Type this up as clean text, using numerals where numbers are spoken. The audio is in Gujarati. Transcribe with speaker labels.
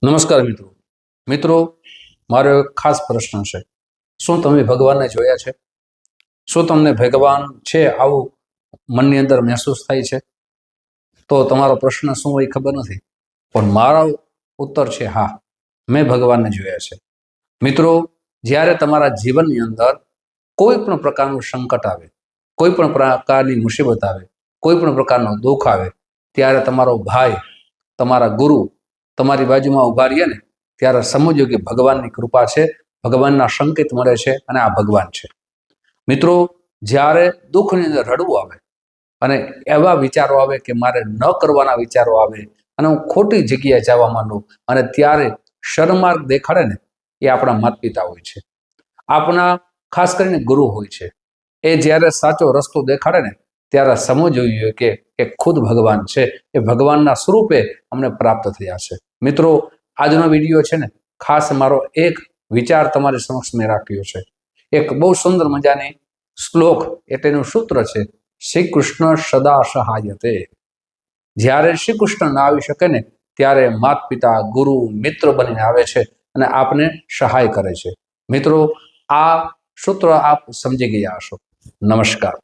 Speaker 1: નમસ્કાર મિત્રો. મિત્રો, મારો એક ખાસ પ્રશ્ન છે. શું તમે ભગવાનને જોયા છે? શું તમને ભગવાન છે આવું મનની અંદર મહેસૂસ થાય છે? તો તમારો પ્રશ્ન શું હોય ખબર નથી, પણ મારો ઉત્તર છે હા, મેં ભગવાનને જોયા છે. મિત્રો, જ્યારે તમારા જીવનની અંદર કોઈ પણ પ્રકારનું સંકટ આવે, કોઈ પણ પ્રકારની મુસીબત આવે, કોઈ પણ પ્રકારનો દુઃખ આવે, ત્યારે તમારો ભાઈ, તમારા ગુરુ તમારી બાજુમાં ઉભા રહીએ ને, ત્યારે સમજો કે ભગવાનની કૃપા છે, ભગવાનના સંકેત મળે છે અને આ ભગવાન છે. મિત્રો, જ્યારે દુઃખની અંદર રડવું આવે અને એવા વિચારો આવે કે મારે ન કરવાના વિચારો આવે અને હું ખોટી જગ્યાએ જવા માંડું, અને ત્યારે શરમાર્ગ દેખાડે ને, એ આપણા માતા પિતા હોય છે, આપણા ખાસ કરીને ગુરુ હોય છે. એ જ્યારે સાચો રસ્તો દેખાડે ને, ત્યારે સમજવું જોઈએ કે ખુદ ભગવાન છે, એ ભગવાનના સ્વરૂપે અમને પ્રાપ્ત થયા છે. મિત્રો, આજનો વિડીયો છે ને, ખાસ મારો એક વિચાર તમારી સમક્ષ મેં રાખ્યો છે. એક બહુ સુંદર મજાની શ્લોક એટલેનું સૂત્ર છે, શ્રી કૃષ્ણ સદા સહાયતે. જ્યારે શ્રી કૃષ્ણ ના આવી શકે ને, ત્યારે માતા પિતા ગુરુ મિત્ર બનીને આવે છે અને આપને સહાય કરે છે. મિત્રો, આ સૂત્ર આપ સમજી ગયા હશો. નમસ્કાર.